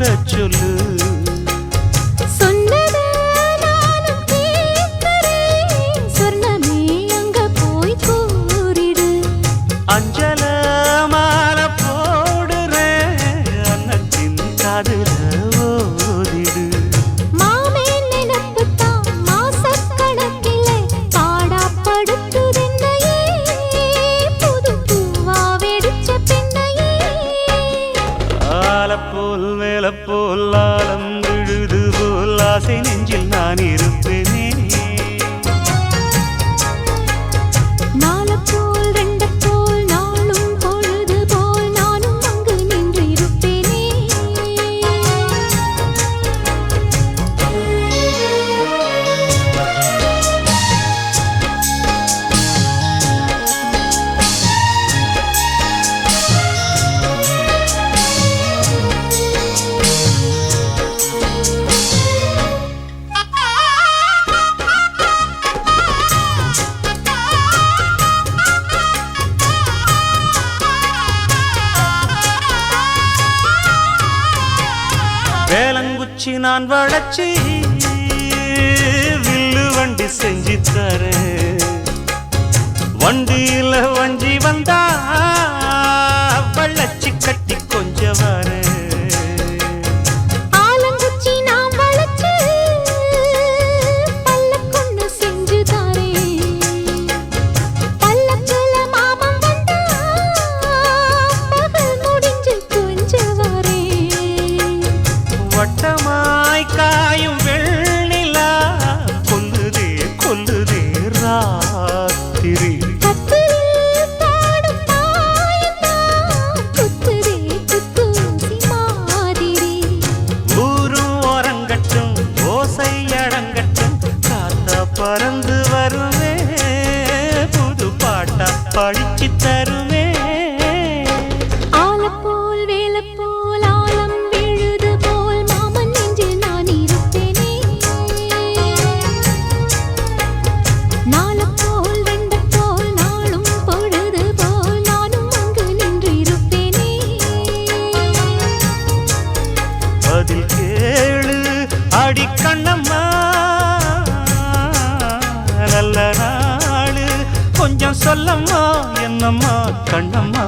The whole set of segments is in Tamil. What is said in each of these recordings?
கூட சொல்லு. சொன்னதை நானும் கேட்கிறேன். சொர்ணமே அங்க போய் கூறிடு. அஞ்சல மாலை போடுறேன், அன்னத்தின் காதுல ஓதிடு. மாமே நினைப்புத்தான் மாசக்கணக்கிலே பாடாப்படுத்துதென்னையே, புது பூவா வெடிச்ச பெண்ணையே. ஆலப்போல் மேலப்போல் ஆலம் விழுது போல் ஆசை நெஞ்சில் நான் இருப்பேனே. நாலப்போல் ரெண்டப்போல் நாளும் பொழுது போல் நானும் அங்கு நின்று இருப்பேனே. வேலங்குச்சி நான் வளைச்சி வில்லு வண்டி செஞ்சு தரேன். வண்டியில வஞ்சி வந்தா வள்ளச்சி கட்டி கொஞ்சம் வரேன். ஆலங்குச்சி நாம் வளைச்சு பல்லக்கொன்னு செஞ்சு தாரேன். பல்லக்குல மாமன் வந்தா பகல் முடிஞ்சு கொஞ்சம் வரேன். வட்டமாய் காயும் வெள்ளிலா கொல்லுதே கொல்லுதே ராத்திரி. கட்டிலில் பாடும் தாயந்தான் குத்துதே குத்தூசி மாதிரி. ஊரும் ஓரங்கட்டும் ஓசை அடங்கட்டும், காத்தா பறந்து வருவே புது பாட்டா படிச்சு தருவே. ஆலப்போல் வேலப்போல் ஆலம் விழுது போல் மாமன் நெஞ்சில் நான் இருப்பேனே. நாலப்போல் ரெண்டப்போல் நாளும் பொழுது போல் நானும் அங்கு நின்று இருப்பேனே. பதில் கேளு அடி கண்ணம்மா, நல்ல நாளு கொஞ்சம் சொல்லம்மா என்னம்மா கண்ணம்மா.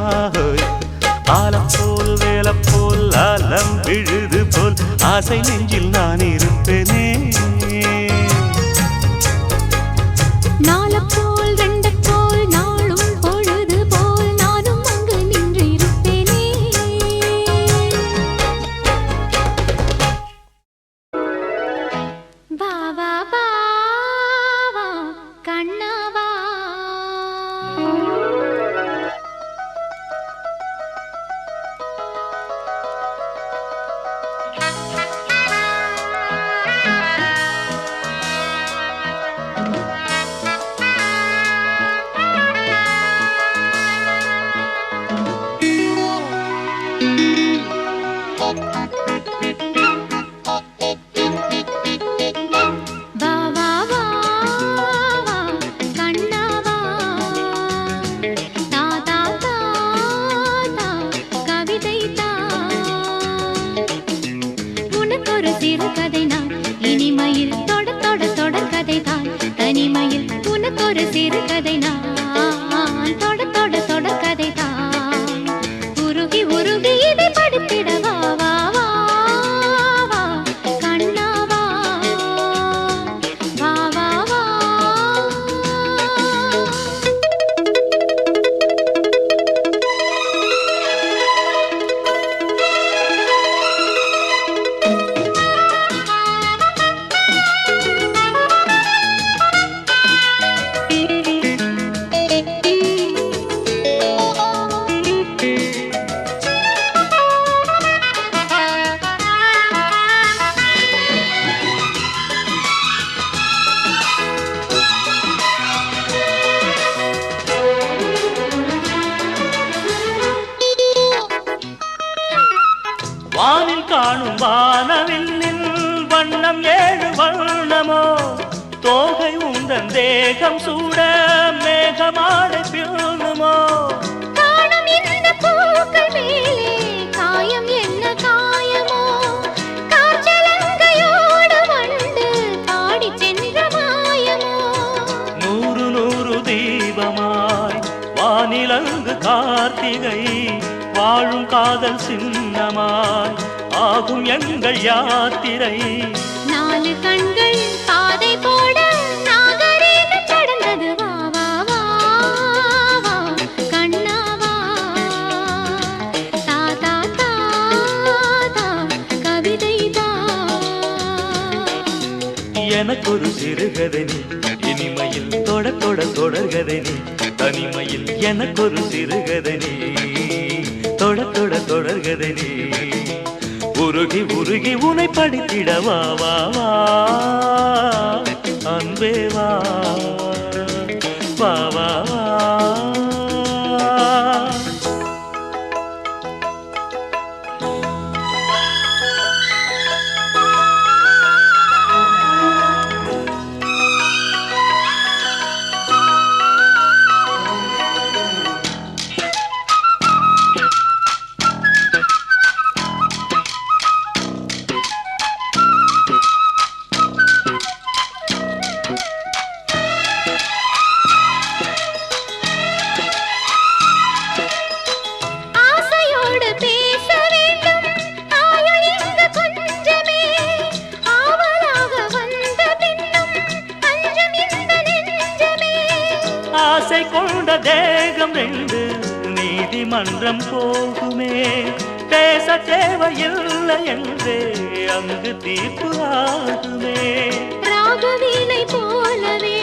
ஆலப்போல் வேலப்போல் ஆலம் விழுது போல் ஆசை நெஞ்சில் நான் இருப்பேனே. நாலப்போல் ரெண்டப்போல் நாளும் பொழுது போல் நானும் அங்கு நின்று இருப்பேனே. வா வா வா வா கண்ணவா. வா வா வா வா கண்ணவா. தா தா தா தா கவிதை தா. உனக்கொரு சிறு கதை நான் இனிமையில் தொட தொட தொடர் கதை தான் தனிமையில். உனக்கொரு சிறு கதை நான் தொட தொட தொடர் கதை தான். உருகி உருகி இதை படித்திட வா வா வா வா கண்ணவா. வா வா வா. வானில் காணும் வானவில்லின் வண்ணம் ஏழு வண்ணமோ, தோகை உந்தன் தேகம் சூட மேகமாடை பியூனுமோ. காணும் இந்த பூக்கள் மேலே காயம் என்ன காயமோ, கார்த்திகை வாழும் காதல் சின்னமாய் ஆகும் எங்கள் யாத்திரை. 4 கண்கள் பாதை போட நாகரீகம் கடந்தது. வா வா வா வா கண்ணா வா. தா தா தா தா கவிதை தா. எனக்கொரு சிறுகதை நீ இனிமையில் தொட தொட தொடர்கதை நீ தனிமையில். எனக்கொரு சிறுகதை நீ தொட தொட தொடர்கதை நீ உருகி உருகி உனை படித்திட. வா வா வா அன்பே வா வா வா வா. ஆசை கொண்ட தேகம் 2 நீதிமன்றம் போகுமே. பேச தேவையில்லை என்றே அங்கு தீர்ப்பு ஆகுமே. ராகவீணை போலவே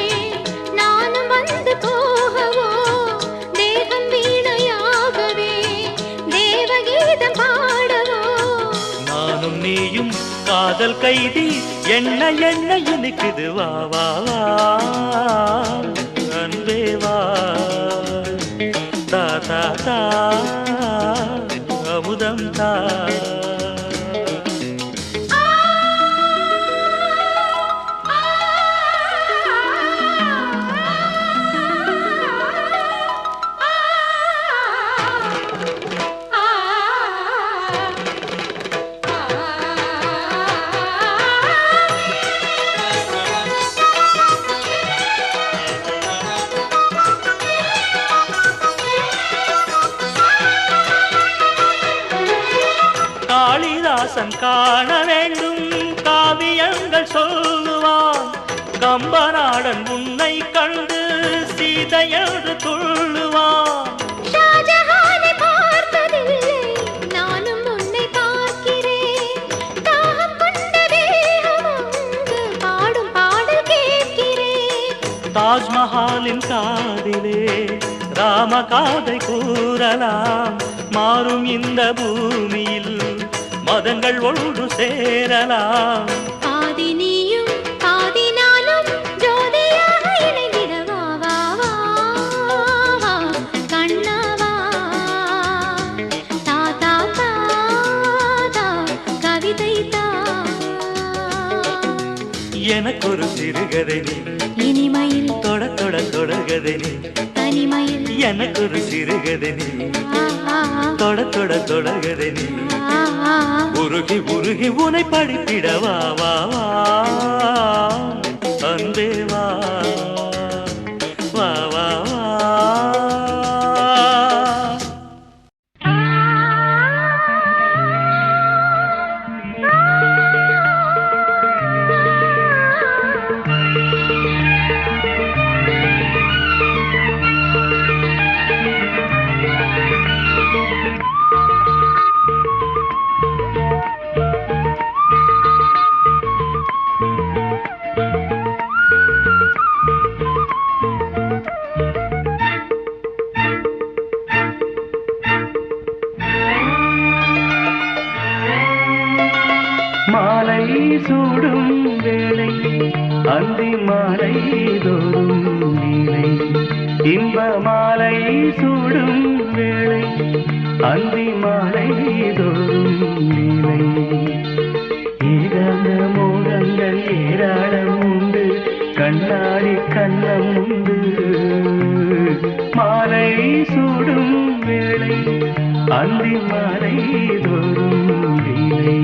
நானும் வந்து போகவோ. தேகம் வீணையாகவே தேவகீதம் பாடவோ. நானும் நீயும் காதல் கைதி என்ன என்ன இனிக்குது. வா வா வா அன்பே வா. தா தா தா அமுதம் தா. காளிதாசன் காண வேண்டும் காவியங்கள் சொல்லுவான். கம்பநாடன் உன்னை கண்டு சீதை என்று துள்ளுவான். ஷாஜஹானை பார்த்ததில்லை நானும் உன்னை பார்க்கிறேன். தாகம் கொண்ட தேகம் அங்கு பாடும் பாடல் கேட்கிறேன். தாஜ்மஹாலின் காதிலே ராம காதை கூறலாம். மாறும் இந்த பூமியில் மதங்கள் ஒன்று சேரலாம். பாதி நீயும் பாதி நானும் ஜோதியாக இணைந்திட. வா வா வா வா கண்ணா வா. தா தா தா தா கவிதை தா. எனக்கொரு சிறுகதை நீ இனிமையில் தொட தொட தொடர்கதை நீ தனிமையில். எனக்கொரு சிறுகதை நீ தொட தொட தொடர்கதை நீ உருகி உருகி உனை படித்திட. வா வா வா அன்பே வா வா வா வா. மாலை சூடும் வேளை அந்தி மாலை தோறும் நீலை. இன்ப மாலை சூடும் வேளை அந்தி மாலை தோறும் நீலை. ஏகாந்த மோகங்கள் ஏராளம் உண்டு கண்ணாடி கண்ணம் உண்டு. மாலை சூடும் வேளை அந்தி மாலை தோறும் நீலை.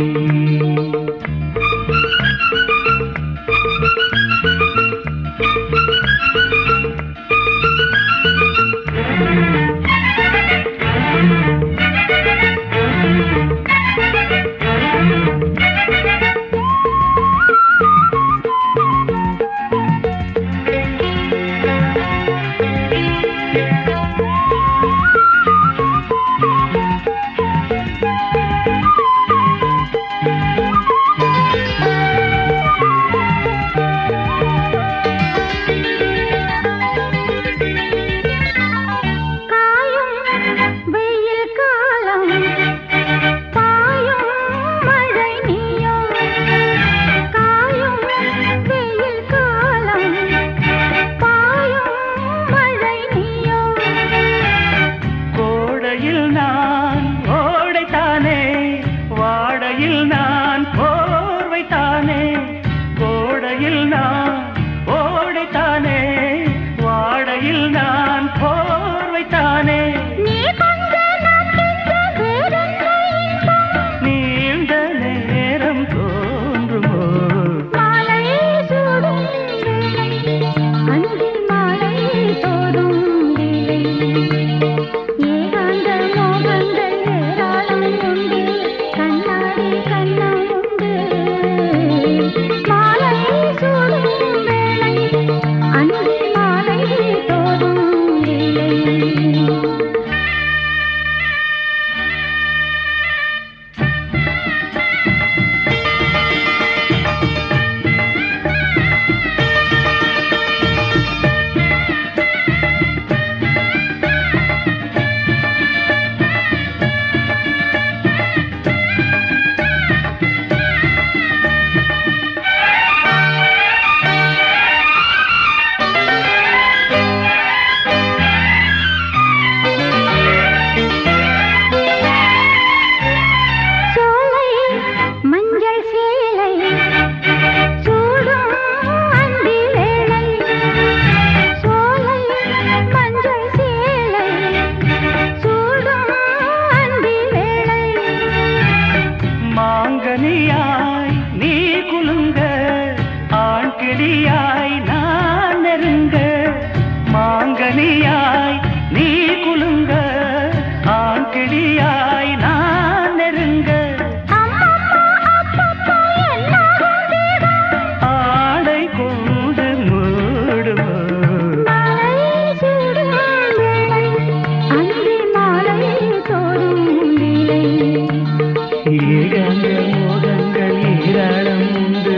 ஏகாந்த மோகங்கள் ஏராளம் உண்டு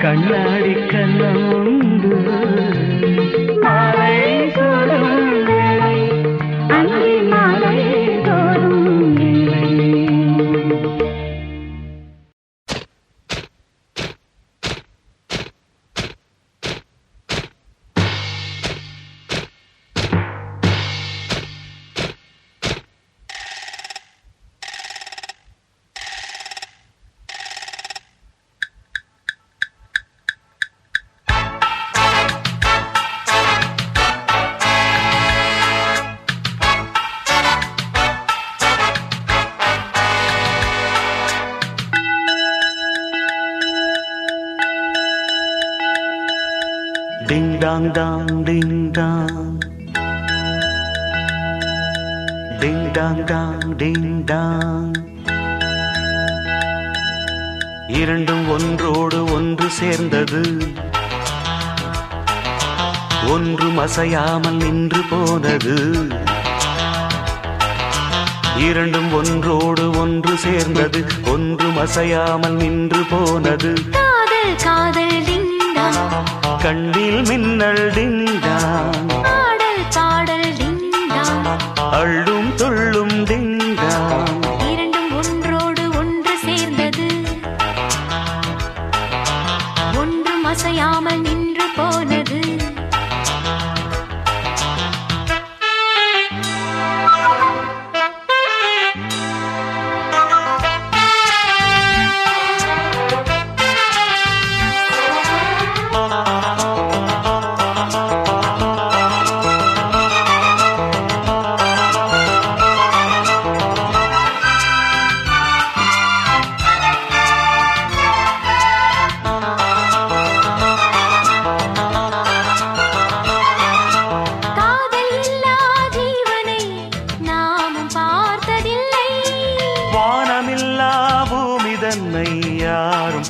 கண்ணாடி கண்ணம் உண்டு மாலை சூடும் வேளை அந்தி மாலை தோறும் வேளை Ding dong dong ding dong Ding dong dong ding dong இரண்டும் ஒன்றோடு ஒன்று சேர்ந்தது ஒன்றும் அசையாமல் நின்று போனது இரண்டும் ஒன்றோடு ஒன்று சேர்ந்தது ஒன்றும் அசையாமல் நின்று போனது காதல் காதல் டிங்கா கண்ணில் மின்னல் டிங்டாங் பாடல் பாடல் டிங்கா அள்ளும் துள்ளும் டிங்டாங் இரண்டும் ஒன்றோடு ஒன்று சேர்ந்தது ஒன்றும் அசையாமல் நின்று போனது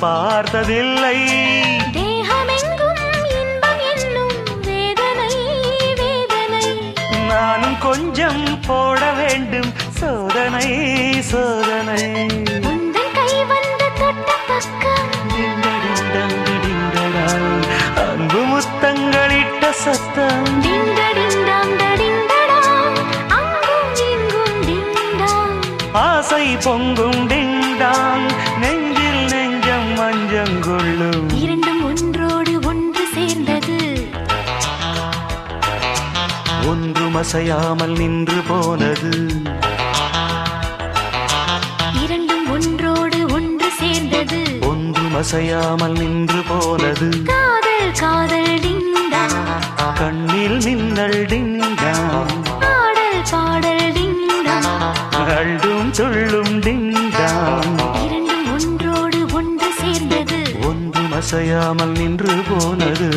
பார்த்ததில்லை தேகமெங்கும் இன்பம் என்னும் வேதனை வேதனை நானும் கொஞ்சம் போட வேண்டும் சோதனை சோதனை உந்தன் கை வந்து தொட்ட பக்கம் அன்பு முத்தங்களிட்ட சத்தம் ஆசை பொங்கும் டிங்டாங் நெஞ்சில் நெஞ்சம் மஞ்சங்கொள்ளும் இரண்டும் ஒன்றோடு ஒன்று சேர்ந்தது ஒன்றும் அசையாமல் நின்று போனது இரண்டும் ஒன்றோடு ஒன்று சேர்ந்தது ஒன்றும் அசையாமல் நின்று போனது காதல் காதல் டிங்டாங் கண்ணில் மின்னல் டிங்டாங் பாடல் பாடல் டிங்டாங் அள்ளும் துள்ளும் டிங்டாங் இரண்டும் ஒன்றோடு ஒன்று சேர்ந்தது ஒன்றும் அசையாமல் நின்று போனது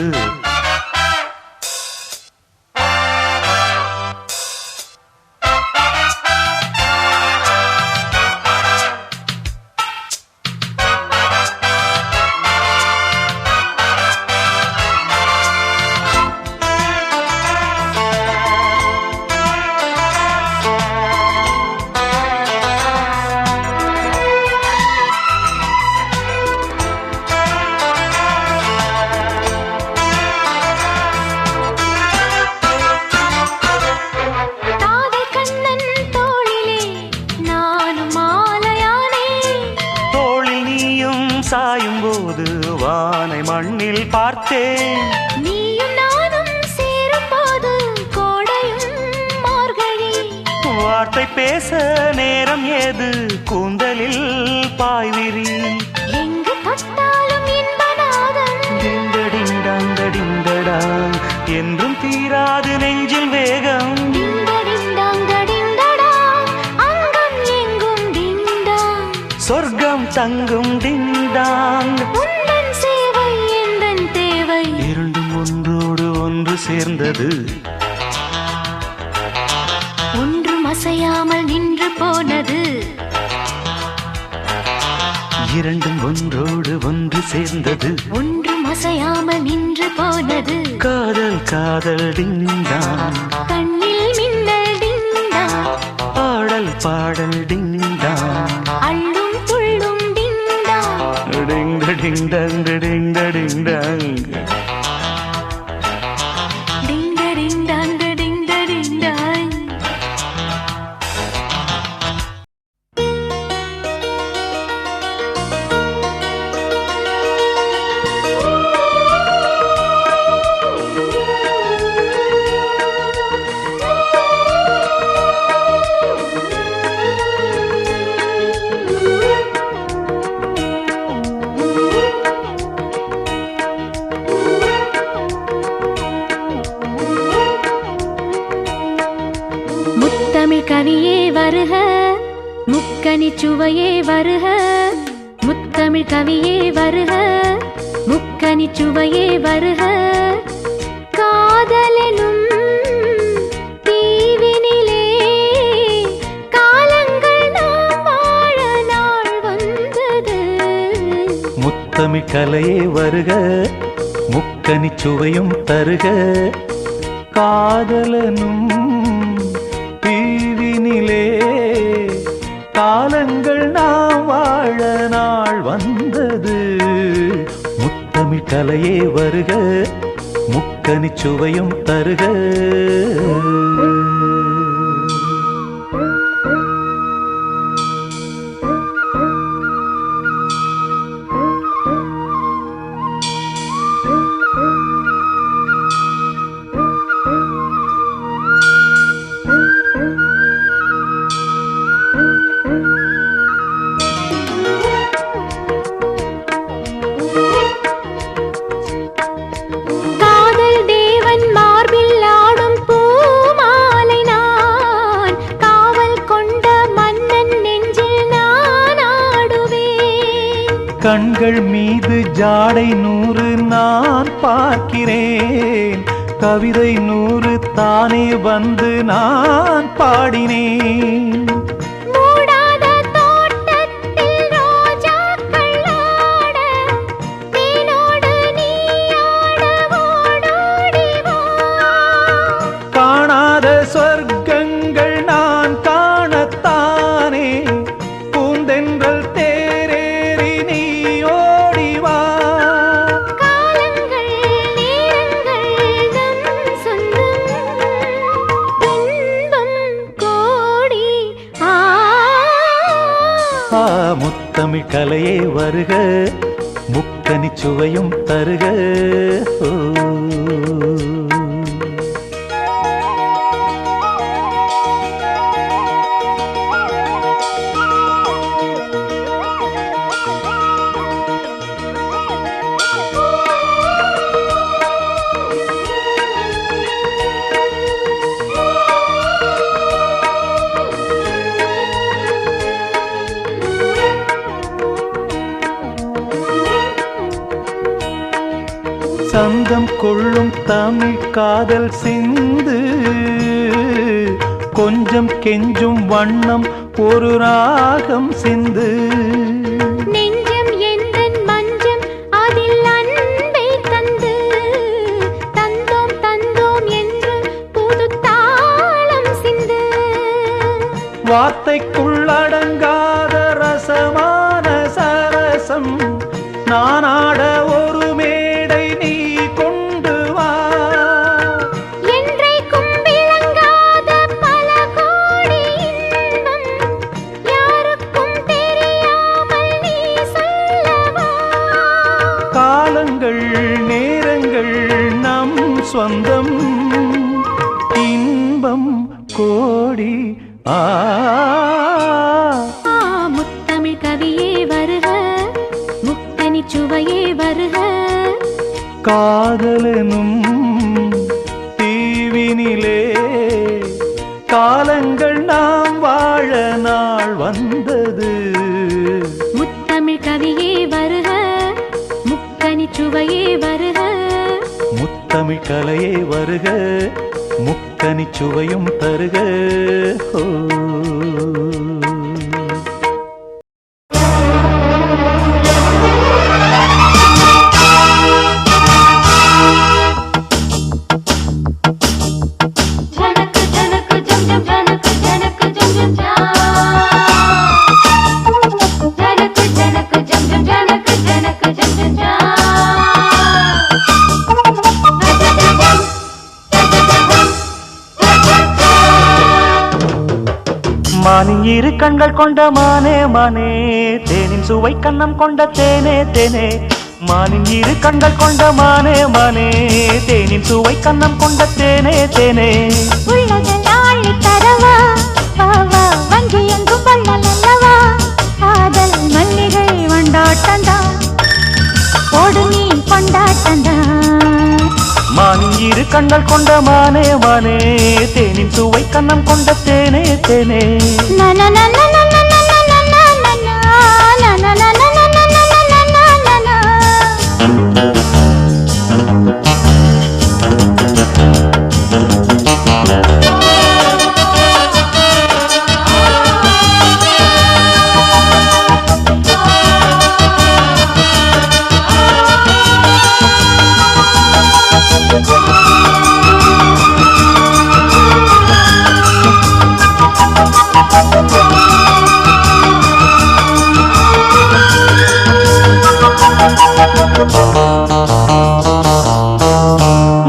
சாயும் போது வானை மண்ணில் பார்த்தேன் நீயும் நானும் சேரும் போது கோடையும் மார்கழி வார்த்தை பேச நேரம் ஏது கூந்தலில் பாய்விரி எங்கு தொட்டாலும் இன்பநாதம் டிண்டடிண்டாங்கடிண்டடாங் என்றும் தீராது நெஞ்சில் வேகம் அங்கம் எங்கும் டிண்டாங் சொர்க்கம் தங்கும் டிண்டாங் உந்தன் சேவை எந்தன் தேவை இரண்டும் ஒன்றோடு ஒன்று சேர்ந்தது ஒன்றும் அசையாமல் நின்று போனது இரண்டும் ஒன்றோடு ஒன்று சேர்ந்தது ஒன்றும் அசையாமல் நின்று போனது காதல் காதல் டிங்டாங் கண்ணில் மின்னல் டிண்டாங் பாடல் பாடல் டிங்டாங் அள்ளும் துள்ளும் டிங் டிங் டங் டிங் டிங் டங். டிங் டிங் டங் டிங் டிங் டங். முத்தமிழ் கவியே வருக, முக்கனி சுவையே வருக. முத்தமிழ் கவியே வருக, முக்கனி சுவையே வருக. காதலெனும் தீவினிலே காலங்கள் நாம் வாழ நாள் வந்தது. முத்தமிழ் கலையே வருக, முக்கனி சுவையும் தருக. காதலனும் தீவினிலே காலங்கள் நாம் வாழ நாள் வந்தது. முத்தமிழ் கலையே வருக, முக்கனி சுவையும் தருக. கண்கள் மீது ஜாடை 100 நான் பார்க்கிறேன். கவிதை 100 தானே வந்து நான் பாடினேன். காணாத சொர்க்கங்கள் நான் காணத்தானே பூந்தென்றல் தேரேறி நீ ஓடிவா. காலங்கள் நேரங்கள் நம் சொந்தம் இன்பம் கோடி. முத்தமிழ் கலையே வருக, முக்கனி சுவையும் தருக. சந்தம் கொள்ளும் தமிழ் காதல் சிந்து கொஞ்சம் கெஞ்சும் வண்ணம் ஒரு ராகம் சிந்து. நெஞ்சம் எந்தன் மஞ்சம் அதில் அன்பை தந்து தந்தோம் தந்தோம் என்று புது தாளம் சிந்து. வார்த்தைக்குள்ளடங்காத ரசமான சரசம் நானாட ஒரு மேடை நீ கொண்டு வா. என்றைக்கும் விளங்காத பல கோடி இன்பம் யாருக்கும் தெரியாமல் நீ சொல்லவா. காலங்கள் நேரங்கள் நம் சொந்தம் இன்பம் கோடி. முத்தமிழ் கவியே வருக, முக்கனி சுவையே வருக. காதலனும் தீவினிலே காலங்கள் நாம் வாழ நாள் வந்தது. முத்தமிழ் கவியே வருக, முக்கனி சுவையே வருக. முத்தமிழ் கலையே வருக, முக்கனி சுவையும் தருக. ஜனக்கு ஜனக்கு ஜம் ஜம் ஜனக்கு ஜனக்கு இரு கண்கள் கொண்ட மானே மானே தேனின் சுவை கண்ணம் கொண்ட தேனே தேனே மானின் இரு கண்கள் கொண்ட மானே மானே தேனின் சுவை கண்ணம் கொண்ட தேனே தேனே உள்ளதெல்லாம் அள்ளித் தரவா வா வா வங்கி எங்கும் வள்ளல் அல்லவா காதல் மல்லிகை வண்டாட்டந்தான் ஓடு நீ கொண்டாட்டந்தான் மானின் இரு கண்கள் கொண்ட மானே மானே தேனின் சுவை கண்ணம் கொண்ட தேனே தேனே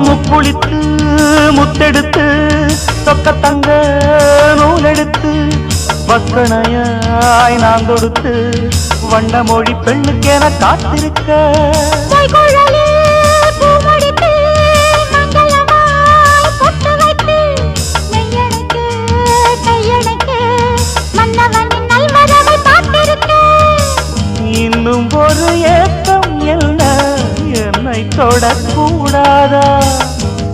முப்புளித்து முத்தெடுத்து சொக்க தங்க நூலெடுத்து வக்கணையாய் நான் தொடுத்து வண்ண மொழி பெண்ணுக்கென காத்திருக்க இன்னும் ஒரு ஏக்கம் என்ன என்னை தொடக்கூடாதா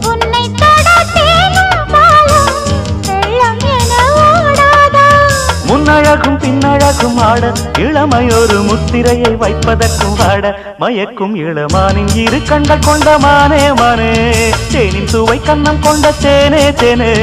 உன்னை தொட தேனும் பாலும் வெள்ளம் என ஓடாதா முன்னழகும் பின்னழகும் ஆட இளமையொரு முத்திரையை வைப்பதற்கும் வாட மயக்கும் இளமானின் இரு கண்கள் கொண்ட மானே மானே தேனின் சுவை கண்ணம் கொண்ட தேனே தேனே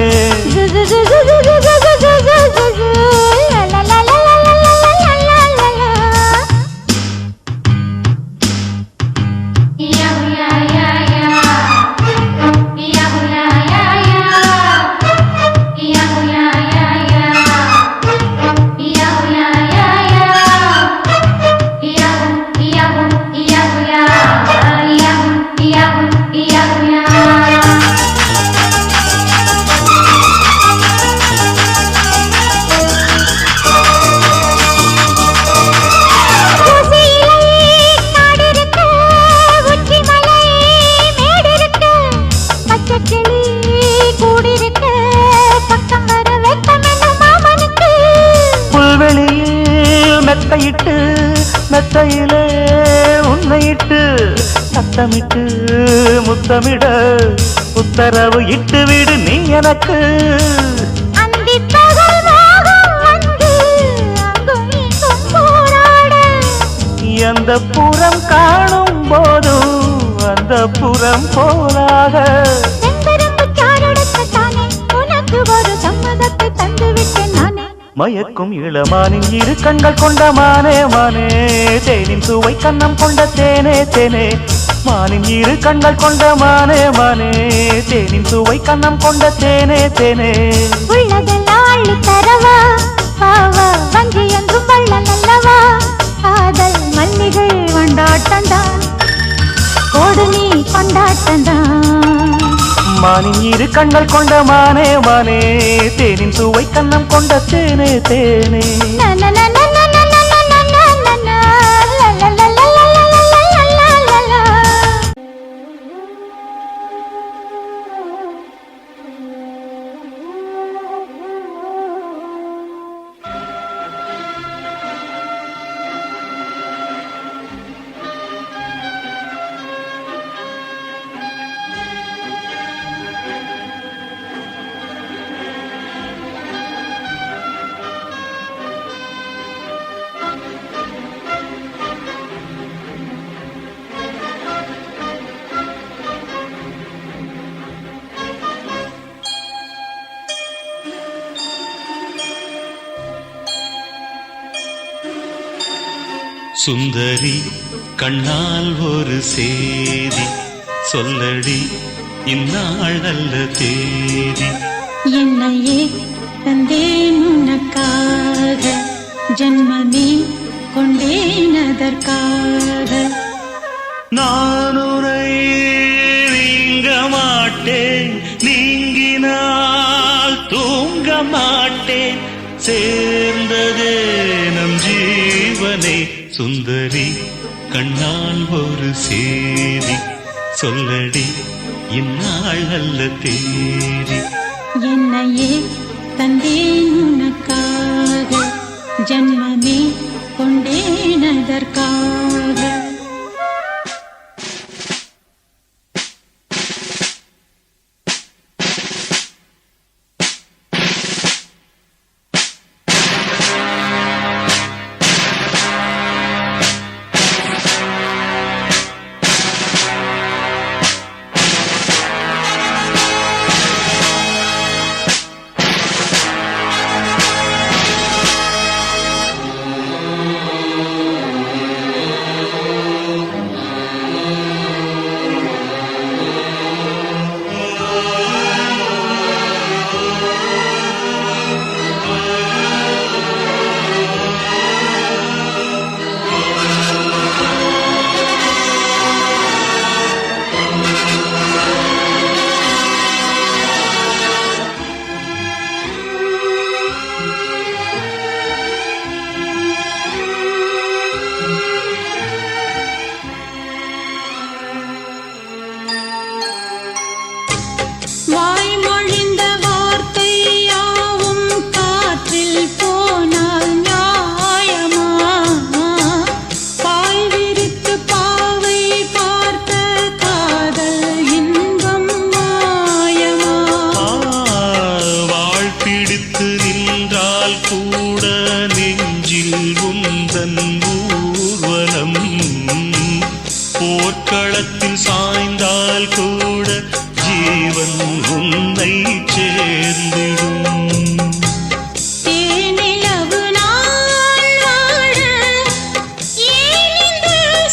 மெத்தையிட்டு மெத்தையிலே உன்னையிட்டு சத்தமிட்டு முத்தமிட உத்தரவு இட்டு விடு நீ எனக்கு எந்த புறம் காணும் போதும் அந்த புறம் போலாக மயக்கும் இளமானின் இரு கண்கள் கொண்ட மானே மானே தேனின் சுவை கண்ணம் கொண்ட தேனே தேனே மானின் இரு கண்கள் கொண்ட மானே மானே தேனின் சுவை கண்ணம் கொண்ட தேனே தேனே உள்ளதெல்லாம் அள்ளித் தரவா வா வா வங்கி என்றும் வள்ளல் அல்லவா காதல் மல்லிகை வண்டாட்டந்தான் ஓடு நீ கொண்டாட்டந்தான் மானின் இரு கண்கள் கொண்ட மானே மானே தேனின் சுவை கண்ணம் கொண்ட தேனே தேனே சுந்தரி கண்ணால் ஒரு சேதி சொல்லடி இந்நாள் நல்ல தேதி என்னையே தந்தேன் உனக்காக ஜன்மமே கொண்டேன் அதற்காக நான் உரை நீங்க மாட்டேன் நீங்கினால் தூங்க மாட்டேன் சேர்ந்ததே நம் ஜீவனே சுந்தரி கண்ணால் ஒரு சேதி சொல்லடி இந்நாள் நல்ல தேதி என்னையே தந்தேன் உனக்காக ஜன்மமே கொண்டேனதற்காக வாய்மொழிந்த வார்த்தை யாவும் காற்றில் போனால் நியாயமா பாய் விரித்து பாவை பார்த்த காதல் இன்பம் மாயமா வாழ் பிடித்து நின்றால் கூட நெஞ்சில் உந்தன் ஊர்வலம் போர்க்களத்தில் சாய்ந்தால் கூட ஜீவன் உன்னை சேர்ந்திடும் தேனிலவு நாள் வாழ ஏன் இந்த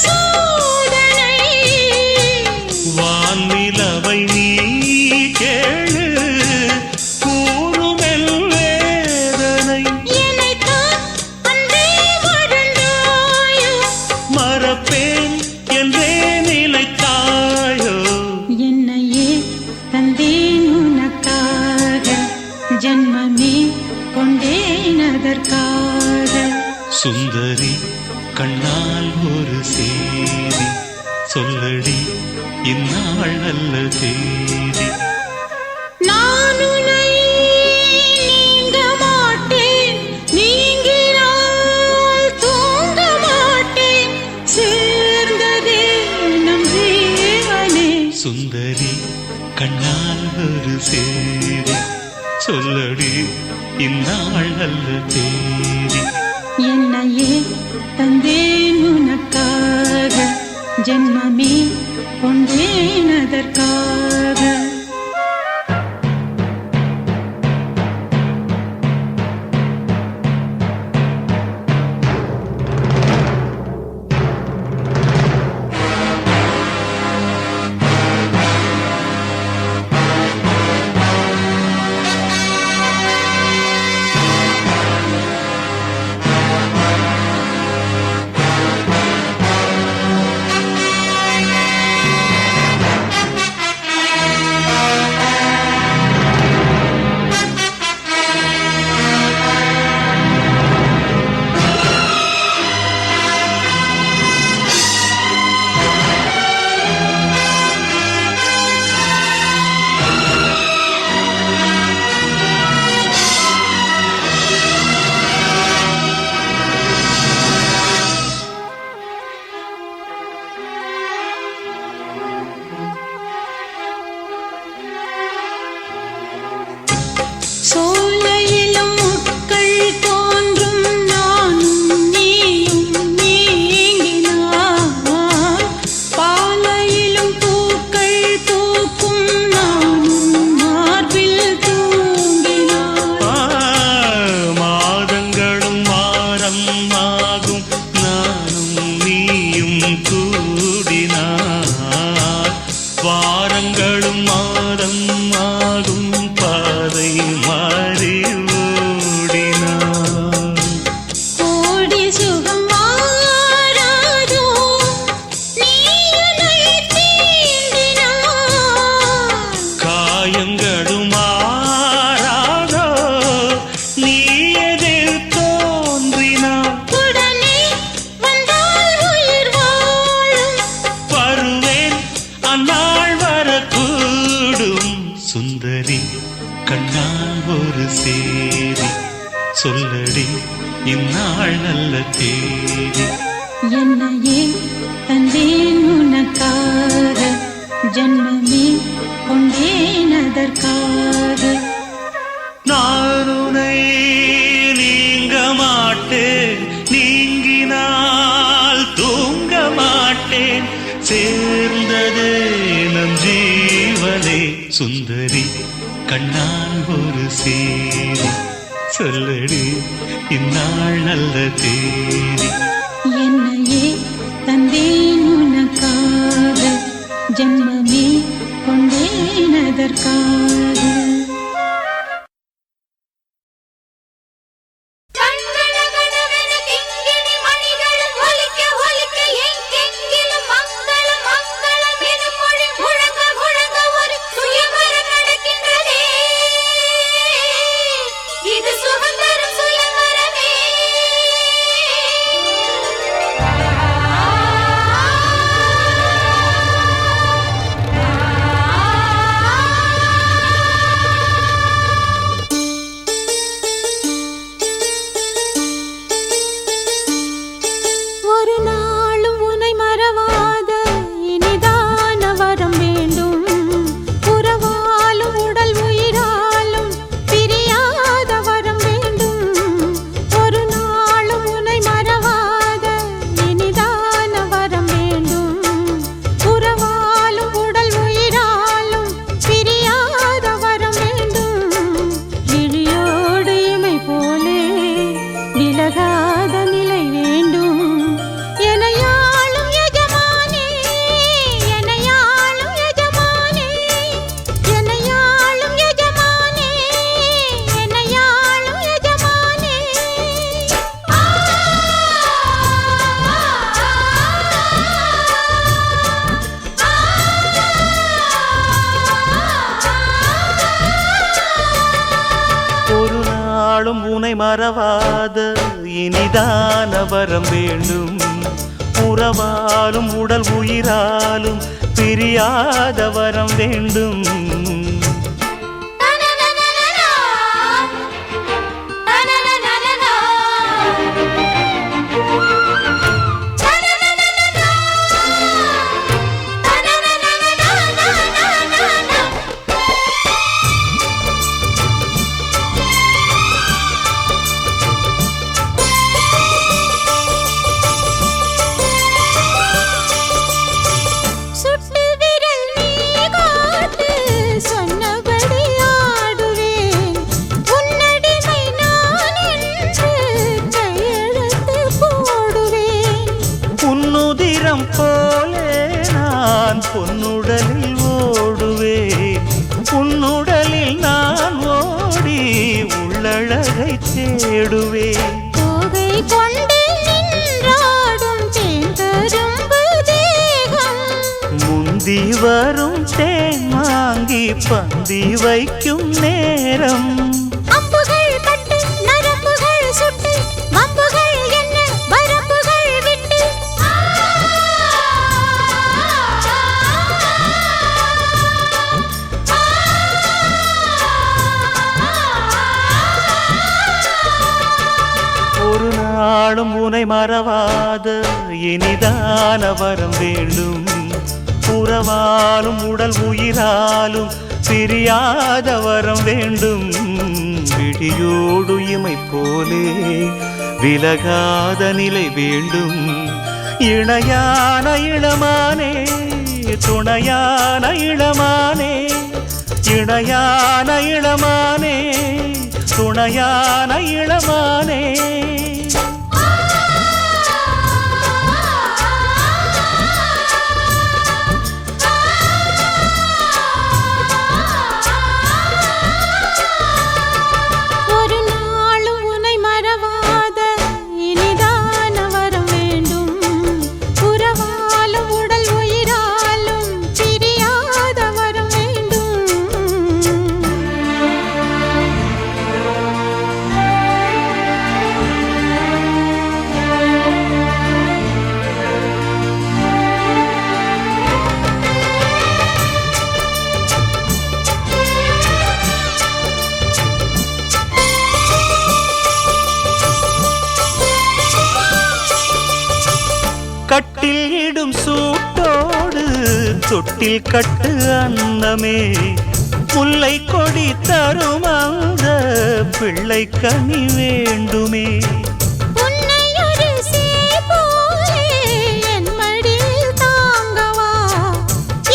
சோதனை வானிலவை நீ கேளு கூறுமெல் வேதனை என்னைத்தான் அன்றே மறந்தாயோ மறப்பேன் என்றே நிலைத்தாயோ என்னையே தந்தேன் உனக்காக ஜன்மமே கொண்டேனதற்காக சுந்தரி கண்ணால் ஒரு சேதி சொல்லடி இந்நாள் நல்ல தேதி நான் உன்னை நீங்க மாட்டேன் நீங்கினால் தூங்க மாட்டேன் சேர்ந்ததே நம் ஜீவனே சுந்தரி கண்ணால் ஒரு சேதி சொல்லடி இந்நாள் நல்ல தேதி என்னையே தந்தேன் உனக்காக ஜன்மமே கொண்டேனதற்காக சோலையிலும் முட்கள் தோன்றும் நானும் நீயும் நீங்கினார் பாலையிலும் பூக்கள் பூக்கும் நானும் மார்பில் தூங்கினார் மாதங்களும் வாரம் ஆகும் நானும் நீயும் கூடினார் வாரங்களும் மாதம் ஆகும் பாதை மாறி ஓடினார் கோடி சுகம் மாறாதோ நீ என்னை தீண்டினார் காயங்களும் மாறாதோ நீ எதை இந்நாள் நல்ல தேதி. என்னையே தந்தேன் உனக்காக, ஜன்மமே கொண்டேன் அதற்காக. நான் உன்னை நீங்க மாட்டேன், நீங்கினால் தூங்க மாட்டேன். சேர்ந்ததே நம் ஜீவனே சுந்தரி, கண்ணால் ஒரு சேரி. சொல்லடி இந்நாள் நல்ல தேதி. என்னையே தந்தேன் உனக்காக, ஜன்மமே கொண்டேன் அதற்காக. உனை மறவாத இனிதான வரம் வேண்டும். உறவாலும் உடல் உயிராலும் பிரியாத வரம் வேண்டும். போலே நான் பொன்னுடலில் ஓடுவேன். உன்னுடலில் நான் ஓடி உள்ளழகை தேடுவேன். தோகை கொண்டு நின்றாடும் தேங்கரும்பு தேகம், முந்தி வரும் தேன் வாங்கி பந்தி வைக்கும் நேரம். அம்புகள் பட்டு நரம்புகள் சுட்டு வம்புகள் என்ன வரம்புகள் விட்டு. ஒரு நாளும் உனை மறவாத இனிதான வரம் வேண்டும். உறவாலும் உடல் உயிராலும் பிரியாத வரம் வேண்டும். விழியோடு இமை போலே விலகாத நிலை வேண்டும். இணையான இளமானே துணையான இளமானே, இணையான இளமானே துணையான இளமானே. கட்டில் இடும் சூட்டோடு தொட்டில் கட்டு அன்னமே முல்லை கொடி தரும் அந்த பிள்ளை கனி வேண்டுமே உன்னை ஒரு சேய் போலே என் மடியில் தாங்கவா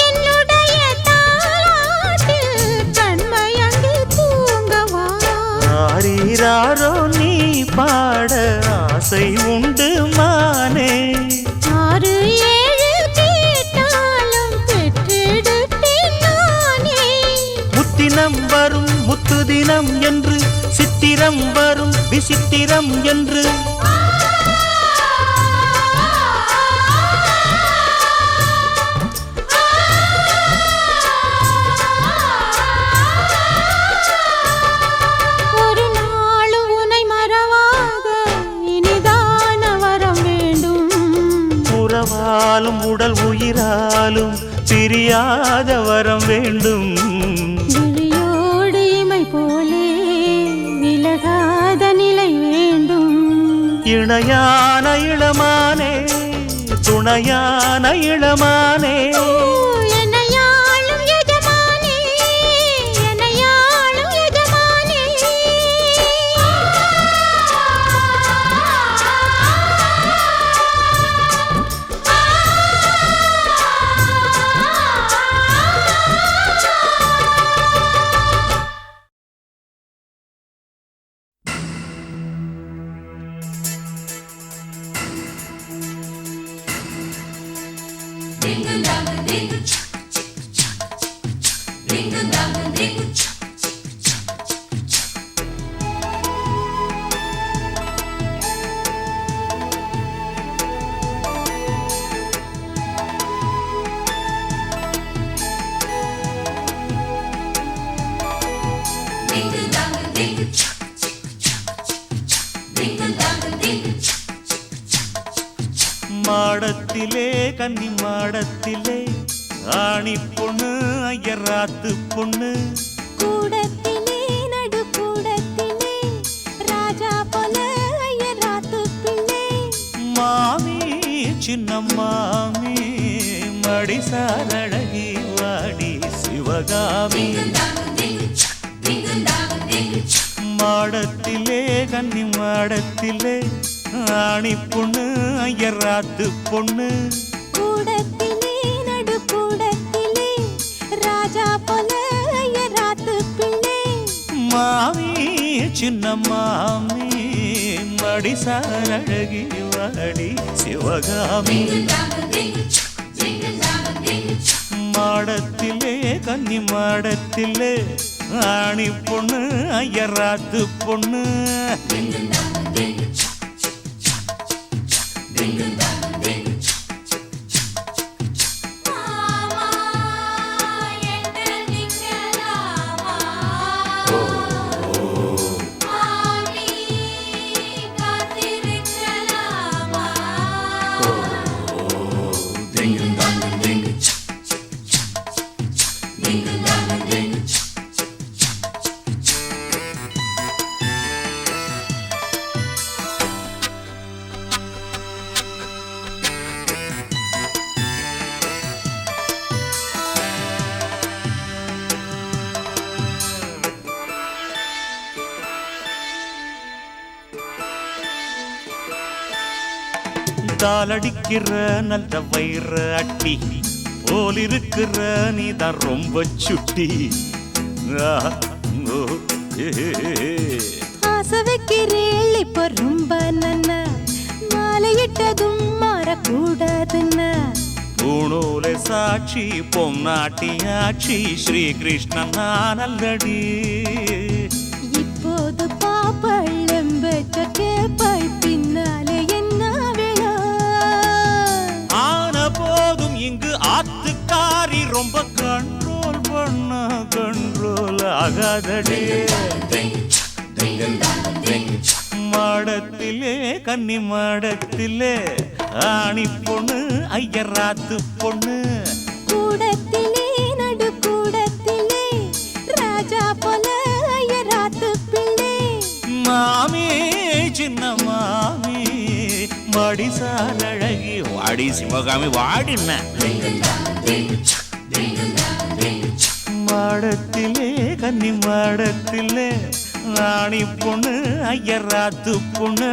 என்னுடைய தாலாட்டில் கண்மயங்கி தூங்கவா ஆரீராரோ நீ பாட ஆசை உண்டு மானே 6 7 கேட்டாலும் பெற்றெடுப்பேன் நானே முத்தினம் வரும் முத்து தினம் என்று சித்திரம் வரும் விசித்திரம் என்று ஒரு நாளும் உன்னை மறவாத இனிதான வரம் வேண்டும் உறவாலும் உடல் உயிராலும் பிரியாத வரம் வேண்டும் விழியோடு இமை போலே விலகாத நிலை வேண்டும் இணையான இளமானே துணையான இளமானே என்னையாளும் எஜமானே என்னையாளும் எஜமானே மாடத்திலே கன்னி மாடத்திலே ஆணி பொண்ணு ஐயராத்து பொண்ணு கூடத்திலே நடு கூடத்திலே ராஜா போல ஐயராத்து பிள்ளை மாமி சின்ன மாமி மடிசாரழகி வாடி சிவகாமி மாடத்திலே கன்னி மாடத்திலே ஆணி பொண்ணு ஐயராத்து பொண்ணு கூடத்திலே நடு கூடத்திலே ராஜா போல ஐயராத்து பிள்ளை மாமி சின்ன மாமி மடிசாரழகி வாடி சிவகாமி மாடத்திலே கன்னி மாடத்திலே ஆணி பொண்ணு ஐயராத்து பொண்ணு தாளடிக்கிற நல்ல வயிற அட்டி போலிருக்கிற நீதான் ரொம்ப சுட்டி ஆசை வைக்கிறேள் இப்ப ரொம்ப நன்ன மாலையிட்டதும் மாறக்கூடாதுன்னா பூணூலை சாட்சி பொன்னாட்டியாட்சி ஸ்ரீகிருஷ்ணன் நான் அல்லடி இப்போது பாப்பள்ளம்பெற்ற கேப்பாய் பின்னாலே என்ன விழா ஆன போதும் இங்கு ஆத்துக்காரி ரொம்ப கண்ட்ரோல் பண்ண கண்ட்ரோல் ஆகாதடி மாடத்திலே கன்னி மாடத்திலே ஆணி பொண்ணு ஐயராத்து பொண்ணு கூடத்திலே நடு கூடத்திலே ராஜா போல ஐயராத்து பிள்ளை மாமி சின்ன மாமி வாடிசார் அழகி வாடி சிவகாமி வாடின மாடத்திலே கன்னி மாடத்திலே ராணி பொண்ணு ஐயராத்து பொண்ணு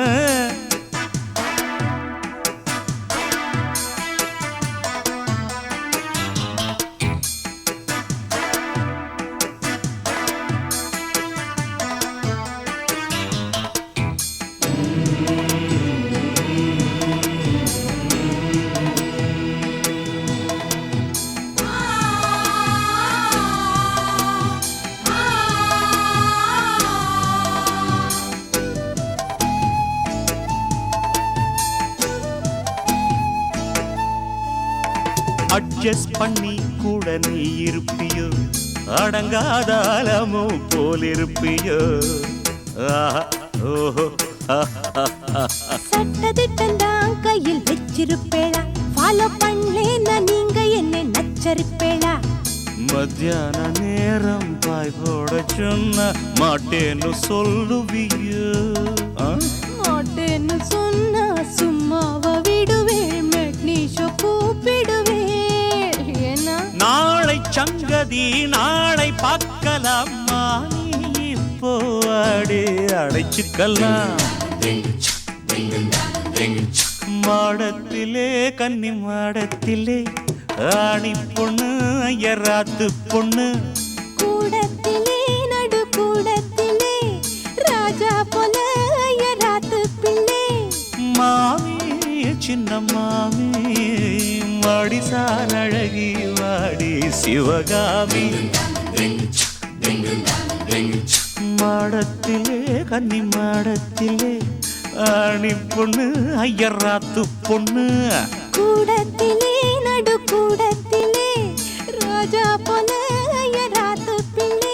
அட்ஜஸ்ட் பண்ணி கூட நீ இருப்பியோ அடங்காத அலமோ போலிருப்பியோ ஓஹோ சட்டதிட்டம் கையில் வச்சிருப்பேளா ஃபாலோ பண்ணலேன்னா நீங்க என்ன நச்சரிப்பேளா மத்தியான நேரம் பாய் போட சொன்ன மாட்டேன்னு சொல்லுவியோ மாட்டேன்னு சொன்னா சும்மாவ விடுவேள் மெட்னிஷோ கூப்பிடுவேள் ஏன்னா நாளை சங்கதி நாளை பார்க்கலாமா இப்போ அடி அடைச்சுக்கலாம் மாடத்திலே கன்னி மாடத்திலே ஆணி பொண்ணு ஐயராத்து பொண்ணு கூடத்திலே நடு கூடத்திலே ராஜா போல ஐயராத்து பிள்ளை மாமி சின்ன மாமி வாடிசார் அழகி வாடி சிவகாமி மாடத்திலே கன்னி மாடத்திலே ஆணி பொண்ணு ஐயராத்து பொண்ணு கூடத்திலே நடு கூடத்திலே ராஜா போல ஐயராத்து பிள்ளை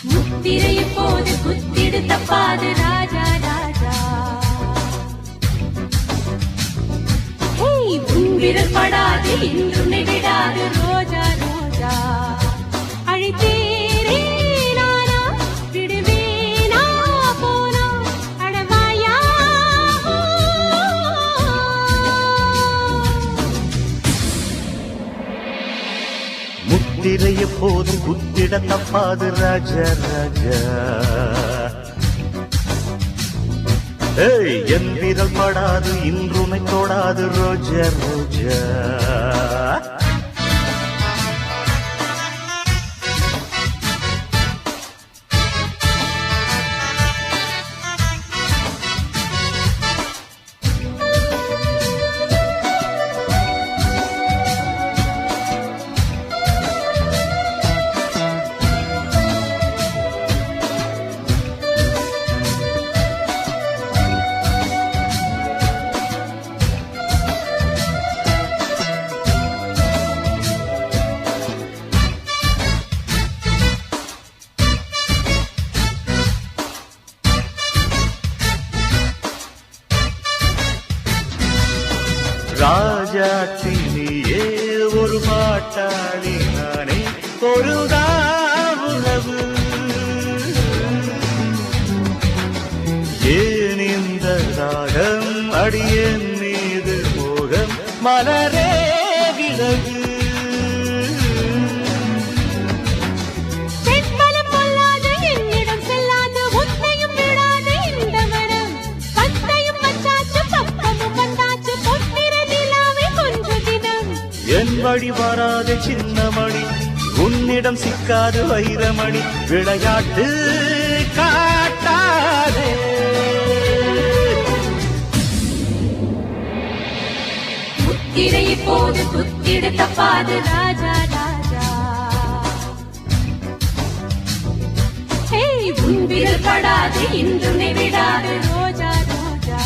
முத்திரையை போது குத்திடு தப்பாது ராஜா ராஜா விரல் படாது இன்றுனை விடாது ரோஜா ரோஜா அழைத்தேரே நானா விடுவேனா போனா அடவாயா முத்திரைய போதும் குத்திட தப்பாது ராஜா ராஜா ஏய் என் விரல் படாது இன்றுமை தொடாது ரோஜா ரோஜா ராஜாத்தினியே ஒரு பாட்டாளி நானே ஒரு உறவு ஏன் இந்த ராகம் அடியேன் மீது மோகம் மலரே விலகு என் வழி வராத சின்னமணி உன்னிடம் சிக்காது வைரமணி விளையாட்டு காட்டாதே முத்திரையை போது குத்திடு தப்பாது ராஜா ராஜா உன் விரல் படாது இன்றுமே விடாது ரோஜா ரோஜா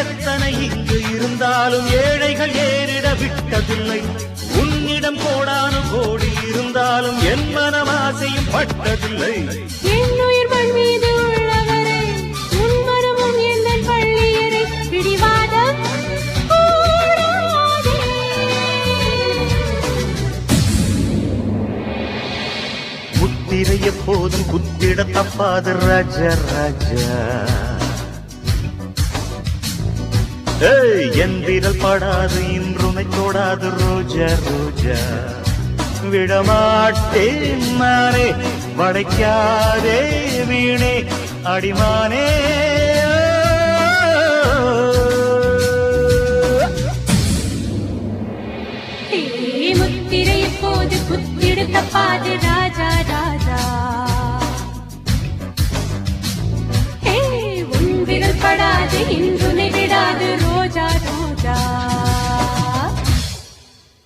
எத்தனை இங்கு இருந்தாலும் ஏழைகள் ஏறிட விட்டதில்லை உன்னிடம் கோடானு கோடி இருந்தாலும் என் மனம் ஆசையும் பட்டதில்லை என்னுயிர் மண் மீது உள்ளவரை உன் மனமும் என் பள்ளியரை பிடிவாதம் கூடாதே. முத்திரை எப்போதும் குத்திட தப்பாது ராஜா ராஜா என் விரல் படாது இன்றுமை தொடாது ரோஜா ரோஜா விடமாட்டேன் நானே வளைக்காதே வீணே அடிமானே